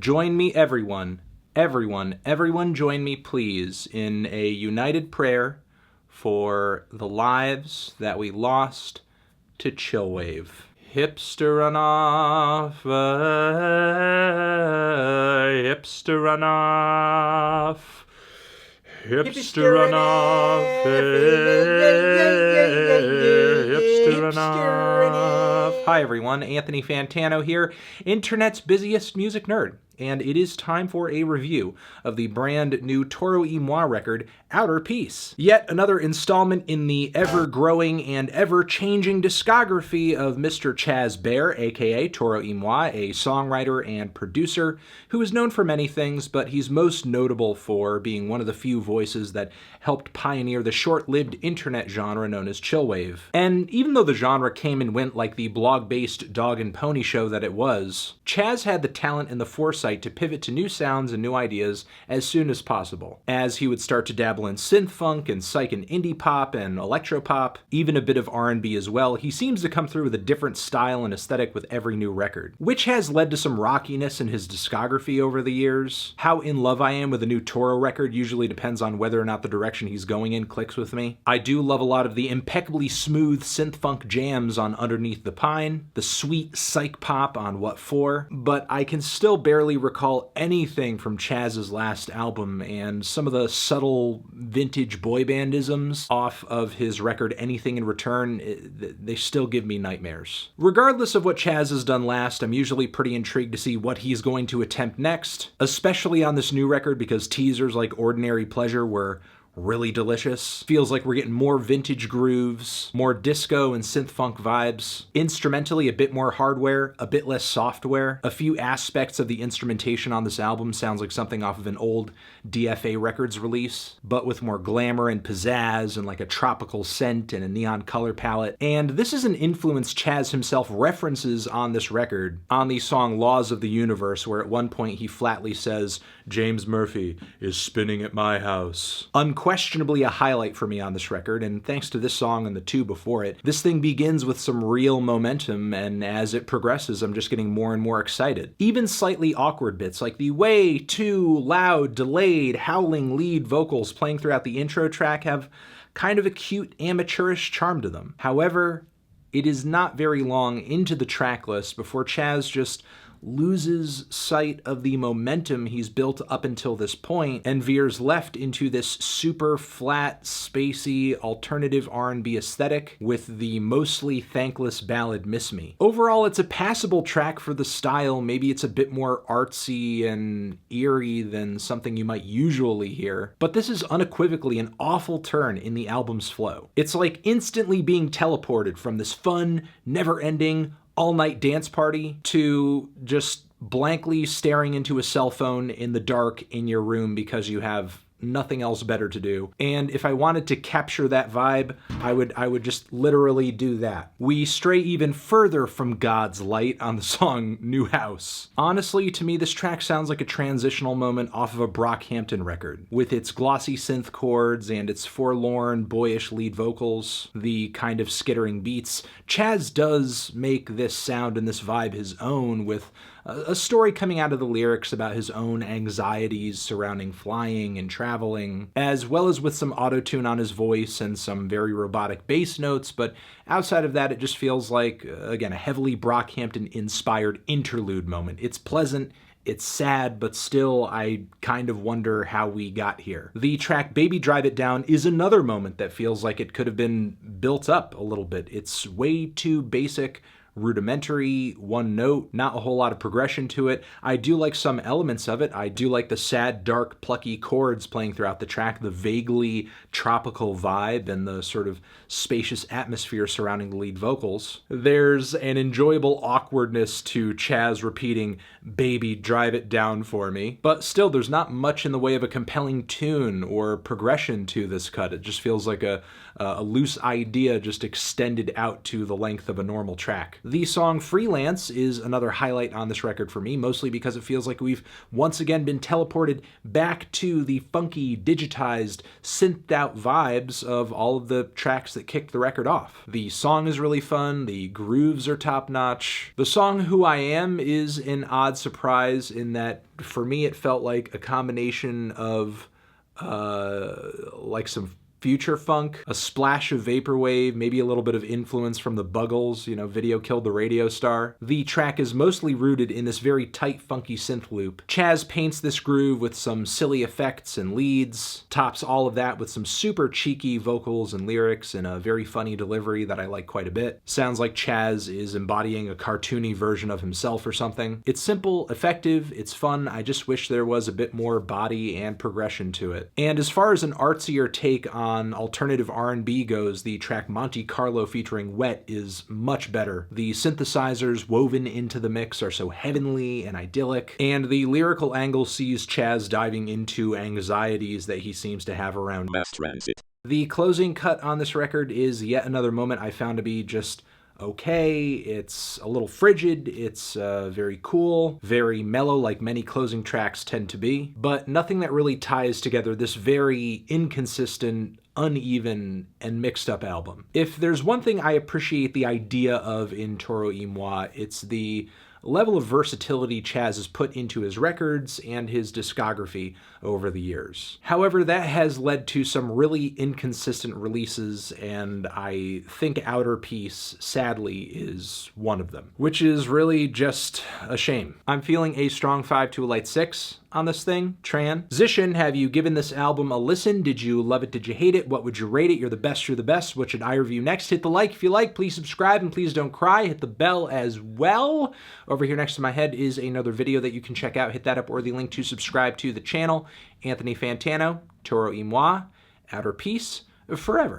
Join me, everyone, everyone join me, please, in a united prayer for the lives that we lost to chillwave. Hipster run off, hipster run off, hipster run off, hipster run off. Hi everyone, Anthony Fantano here, internet's busiest music nerd, and it is time for a review of the brand new Toro y Moi record, Outer Peace. Yet another installment in the ever-growing and ever-changing discography of Mr. Chaz Bear, aka Toro y Moi, a songwriter and producer who is known for many things, but he's most notable for being one of the few voices that helped pioneer the short-lived internet genre known as chillwave. And even though the genre came and went like the blog-based dog and pony show that it was, Chaz had the talent and the foresight to pivot to new sounds and new ideas as soon as possible, as he would start to dabble in synth funk and psych and indie pop and electropop, even a bit of R&B as well. He seems to come through with a different style and aesthetic with every new record, which has led to some rockiness in his discography over the years. How in love I am with a new Toro record usually depends on whether or not the direction he's going in clicks with me. I do love a lot of the impeccably smooth synth funk jams on Underneath the Pine, the sweet psych pop on What For, but I can still barely recall anything from Chaz's last album, and some of the subtle vintage boy bandisms off of his record Anything in Return, they still give me nightmares. Regardless of what Chaz has done last, I'm usually pretty intrigued to see what he's going to attempt next, especially on this new record because teasers like Ordinary Pleasure were really delicious. Feels like we're getting more vintage grooves, more disco and synth funk vibes. Instrumentally, a bit more hardware, a bit less software. A few aspects of the instrumentation on this album sounds like something off of an old DFA Records release, but with more glamour and pizzazz and like a tropical scent and a neon color palette. And this is an influence Chaz himself references on this record, on the song Laws of the Universe, where at one point he flatly says, "James Murphy is spinning at my house." Unquestionably a highlight for me on this record, and thanks to this song and the two before it, this thing begins with some real momentum, and as it progresses, I'm just getting more and more excited. Even slightly awkward bits, like the way too loud, delayed, howling lead vocals playing throughout the intro track have kind of a cute, amateurish charm to them. However, it is not very long into the track list before Chaz just loses sight of the momentum he's built up until this point and veers left into this super flat, spacey, alternative R&B aesthetic with the mostly thankless ballad Miss Me. Overall, it's a passable track for the style. Maybe it's a bit more artsy and eerie than something you might usually hear, but this is unequivocally an awful turn in the album's flow. It's like instantly being teleported from this fun, never-ending, all-night dance party to just blankly staring into a cell phone in the dark in your room because you have nothing else better to do. And if I wanted to capture that vibe, I would just literally do that. We stray even further from God's light on the song New House. Honestly, to me, this track sounds like a transitional moment off of a Brockhampton record. With its glossy synth chords and its forlorn, boyish lead vocals, the kind of skittering beats, Chaz does make this sound and this vibe his own, with a story coming out of the lyrics about his own anxieties surrounding flying and traveling, as well as with some auto-tune on his voice and some very robotic bass notes, but outside of that, it just feels like, again, a heavily Brockhampton-inspired interlude moment. It's pleasant, it's sad, but still, I kind of wonder how we got here. The track Baby Drive It Down is another moment that feels like it could have been built up a little bit. It's way too basic, rudimentary, one note, not a whole lot of progression to it. I do like some elements of it. I do like the sad, dark, plucky chords playing throughout the track, the vaguely tropical vibe, and the sort of spacious atmosphere surrounding the lead vocals. There's an enjoyable awkwardness to Chaz repeating, "Baby, drive it down for me," but still there's not much in the way of a compelling tune or progression to this cut. It just feels like a a loose idea just extended out to the length of a normal track. The song Freelance is another highlight on this record for me, mostly because it feels like we've once again been teleported back to the funky, digitized, synthed out vibes of all of the tracks that kicked the record off. The song is really fun, the grooves are top-notch. The song Who I Am is an odd surprise in that, for me, it felt like a combination of like some future funk, a splash of vaporwave, maybe a little bit of influence from the Buggles, you know, Video Killed the Radio Star. The track is mostly rooted in this very tight, funky synth loop. Chaz paints this groove with some silly effects and leads, tops all of that with some super cheeky vocals and lyrics and a very funny delivery that I like quite a bit. Sounds like Chaz is embodying a cartoony version of himself or something. It's simple, effective, it's fun. I just wish there was a bit more body and progression to it. And as far as an artsier take on alternative R&B goes, the track Monte Carlo featuring Wet is much better. The synthesizers woven into the mix are so heavenly and idyllic, and the lyrical angle sees Chaz diving into anxieties that he seems to have around mass transit. The closing cut on this record is yet another moment I found to be just okay. It's a little frigid, it's very cool, very mellow like many closing tracks tend to be, but nothing that really ties together this very inconsistent, uneven, and mixed up album. If there's one thing I appreciate the idea of in Toro y Moi, it's the level of versatility Chaz has put into his records and his discography over the years. However, that has led to some really inconsistent releases, and I think Outer Peace, sadly, is one of them, which is really just a shame. I'm feeling a strong 5 to a light 6 on this thing. Tran. Zishin, have you given this album a listen? Did you love it? Did you hate it? What would you rate it? You're the best, you're the best. What should I review next? Hit the like if you like. Please subscribe and please don't cry. Hit the bell as well. Over here next to my head is another video that you can check out. Hit that up or the link to subscribe to the channel. Anthony Fantano, Toro y Moi, Outer Peace, forever.